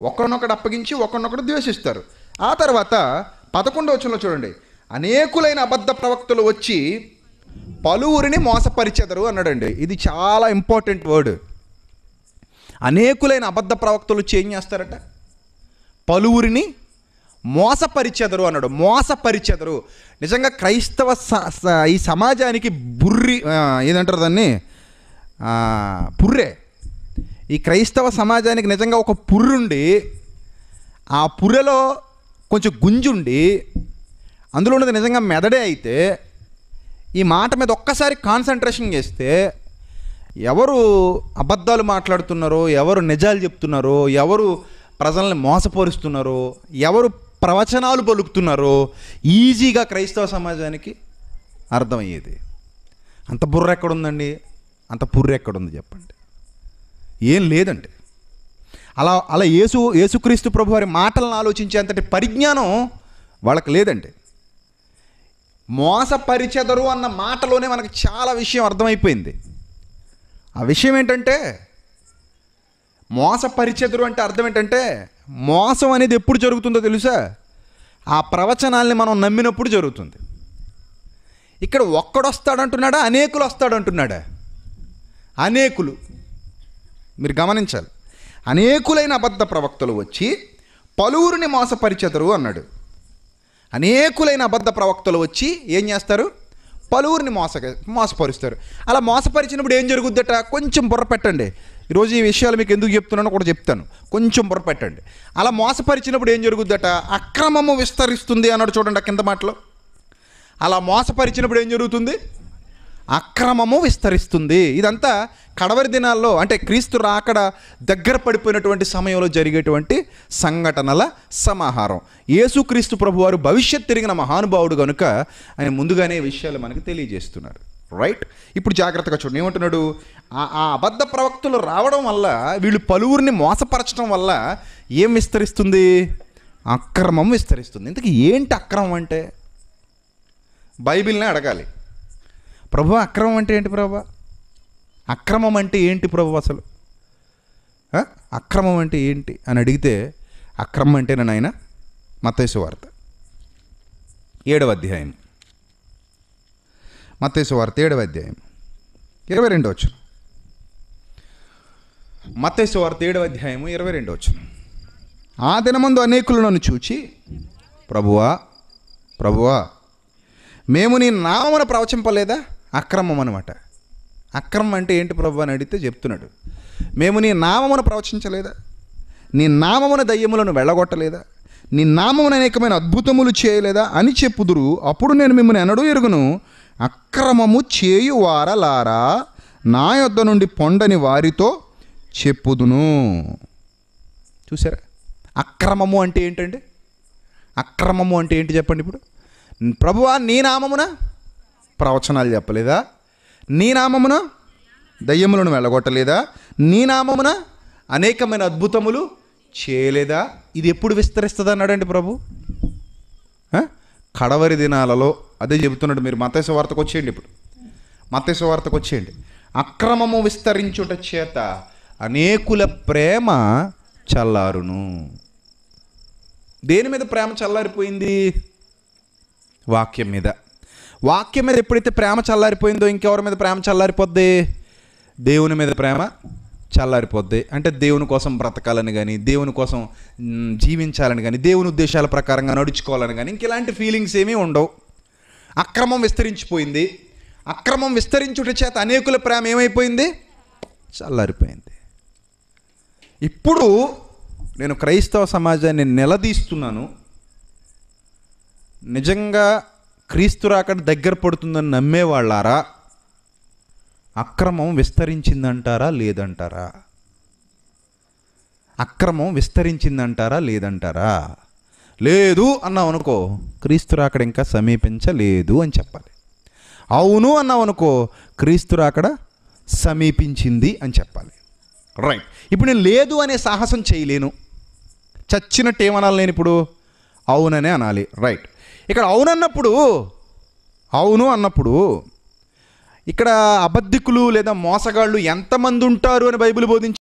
ఒకరినొకడు అప్పగించి ఒకరినొకడు ద్వేషిస్తారు. ఆ తర్వాత 11వ వచనంలో చూడండి, అనేకులైన అబద్ధ ప్రవక్తలు వచ్చి పలువురిని మోసపరిచెదరు అన్నాడండి. ఇది చాలా ఇంపార్టెంట్ వర్డ్. అనేకులైన అబద్ధ ప్రవక్తలు వచ్చి ఏం చేస్తారట? పలువురిని మోసపరిచెదరు అన్నాడు. మోసపరిచెదరు. నిజంగా క్రైస్తవ ఈ సమాజానికి ఏదంటారు దాన్ని, పుర్రే. ఈ క్రైస్తవ సమాజానికి నిజంగా ఒక పుర్రుండి, ఆ పుర్రెలో కొంచెం గుంజుండి, అందులో ఉన్నది నిజంగా మెదడే అయితే, ఈ మాట మీద ఒక్కసారి కాన్సన్ట్రేషన్ చేస్తే ఎవరు అబద్ధాలు మాట్లాడుతున్నారో, ఎవరు నిజాలు చెప్తున్నారో, ఎవరు ప్రజల్ని మోసపరుస్తున్నారో, ఎవరు ప్రవచనాలు పలుకుతున్నారో ఈజీగా క్రైస్తవ సమాజానికి అర్థమయ్యేది. అంత బుర్ర ఎక్కడుందండి? అంత పుర్రె ఎక్కడుంది చెప్పండి? ఏం లేదండి. అలా యేసుక్రీస్తు ప్రభు వారి మాటలను ఆలోచించేంతటి పరిజ్ఞానం వాళ్ళకి లేదండి. మోసపరిచెదరు అన్న మాటలోనే మనకు చాలా విషయం అర్థమైపోయింది. ఆ విషయం ఏంటంటే, మోసపరిచెదరు అంటే అర్థం ఏంటంటే, మోసం అనేది ఎప్పుడు జరుగుతుందో తెలుసా? ఆ ప్రవచనాల్ని మనం నమ్మినప్పుడు జరుగుతుంది. ఇక్కడ ఒక్కడొస్తాడంటున్నాడా, అనేకులు వస్తాడంటున్నాడా? అనేకులు. మీరు గమనించాలి. అనేకులైన అబద్ధ ప్రవక్తలు వచ్చి పలువురిని మోసపరిచెదరు అన్నాడు. అనేకులైన అబద్ధ ప్రవక్తలు వచ్చి ఏం చేస్తారు? పలువురిని మోసపరుస్తారు. అలా మోసపరిచినప్పుడు ఏం జరుగుద్దట? కొంచెం బుర్ర పెట్టండి. ఈరోజు ఈ విషయాలు మీకు ఎందుకు చెప్తున్నానో కూడా చెప్తాను. కొంచెం బుర్ర పెట్టండి. అలా మోసపరిచినప్పుడు ఏం జరుగుద్దట? అక్రమము విస్తరిస్తుంది అన్నాడు. చూడండి కింద మాటలో. అలా మోసపరిచినప్పుడు ఏం జరుగుతుంది? అక్రమము విస్తరిస్తుంది. ఇదంతా కడవరి దినాల్లో, అంటే క్రీస్తు రాకడ దగ్గర పడిపోయినటువంటి సమయంలో జరిగేటువంటి సంఘటనల సమాహారం. యేసుక్రీస్తు ప్రభువారు భవిష్యత్ తిరిగిన మహానుభావుడు కనుక ఆయన ముందుగానే విషయాలు మనకు తెలియజేస్తున్నారు. రైట్. ఇప్పుడు జాగ్రత్తగా చూడండి ఏమంటున్నాడు. ఆ అబద్ధ ప్రవక్తలు రావడం వల్ల, వీళ్ళు పలువురిని మోసపరచడం వల్ల ఏం విస్తరిస్తుంది? అక్రమం విస్తరిస్తుంది. ఇంతకీ ఏంటి అక్రమం అంటే? బైబిల్నే అడగాలి. ప్రభు, అక్రమం అంటే ఏంటి ప్రభు? అక్రమం అంటే ఏంటి ప్రభు అసలు? అక్రమం అంటే ఏంటి అని అడిగితే, అక్రమం అంటే నాయన మత్తయి సువార్త 7వ అధ్యాయం. మత్తయి సువార్త 7వ అధ్యాయం 22వ వచనం. మత్తయి సువార్త 7వ అధ్యాయం 22వ వచనం. ఆ దినమందు అనేకులు నన్ను చూచి, ప్రభువా ప్రభువా, మేము నీ నామమున ప్రవచింపలేదా? అక్రమం అనమాట. అక్రమం అంటే ఏంటి ప్రభు అని అడిగితే చెప్తున్నాడు, మేము నీ నామమున ప్రవచించలేదా? నీ నామమున దయ్యములను వెళ్ళగొట్టలేదా? నీ నామమున అనేకమైన అద్భుతములు చేయలేదా అని చెప్పుదురు. అప్పుడు నేను మిమ్మల్ని ఎన్నడూ ఎరుగును. అక్రమము చేయువారలారా, నా యొద్ద నుండి పొండని వారితో చెప్పుదును. చూసారా? అక్రమము అంటే ఏంటండి? అక్రమము అంటే ఏంటి చెప్పండి ఇప్పుడు? ప్రభువా, నీ నామమున ప్రవచనాలు చెప్పలేదా? నీ నామమున దయ్యములను వెళ్ళగొట్టలేదా? నీ నామమున అనేకమైన అద్భుతములు చేయలేదా? ఇది ఎప్పుడు విస్తరిస్తుంది అన్నాడండి ప్రభు? కడవరి దినాలలో. అదే చెబుతున్నాడు. మీరు మత్తయి సువార్తకు వచ్చేయండి. ఇప్పుడు మత్తయి సువార్తకు వచ్చేయండి. అక్రమము విస్తరించుట చేత అనేకుల ప్రేమ చల్లారును. దేని మీద ప్రేమ చల్లారిపోయింది? వాక్యం మీద. వాక్యం మీద ఎప్పుడైతే ప్రేమ చల్లారిపోయిందో, ఇంకెవరి మీద ప్రేమ చల్లారిపోద్ది? దేవుని మీద ప్రేమ చల్లారిపోద్ది. అంటే దేవుని కోసం బ్రతకాలని కానీ, దేవుని కోసం జీవించాలని కానీ, దేవుని ఉద్దేశాల ప్రకారంగా నడుచుకోవాలని కానీ ఇంక ఇలాంటి ఫీలింగ్స్ ఏమీ ఉండవు. అక్రమం విస్తరించిపోయింది. అక్రమం విస్తరించుట చేత అనేకుల ప్రేమ ఏమైపోయింది? చల్లారిపోయింది. ఇప్పుడు నేను క్రైస్తవ సమాజాన్ని నిలదీస్తున్నాను. నిజంగా క్రీస్తు రాకడ దగ్గర పడుతుందని నమ్మేవాళ్ళారా, అక్రమం విస్తరించిందంటారా లేదంటారా? అక్రమం విస్తరించిందంటారా లేదంటారా? లేదు అన్నావు అనుకో, క్రీస్తు రాకడ ఇంకా సమీపించలేదు అని చెప్పాలి. అవును అన్నావు అనుకో, క్రీస్తు రాకడ సమీపించింది అని చెప్పాలి. రైట్. ఇప్పుడు నేను లేదు అనే సాహసం చేయలేను. చచ్చినట్టు ఏమనాలి నేను ఇప్పుడు? అవుననే అనాలి. రైట్. ఇక్కడ అవును అన్నప్పుడు ఇక్కడ అబద్ధికులు లేదా మోసగాళ్ళు ఎంతమంది ఉంటారు అని బైబిల్ బోధించి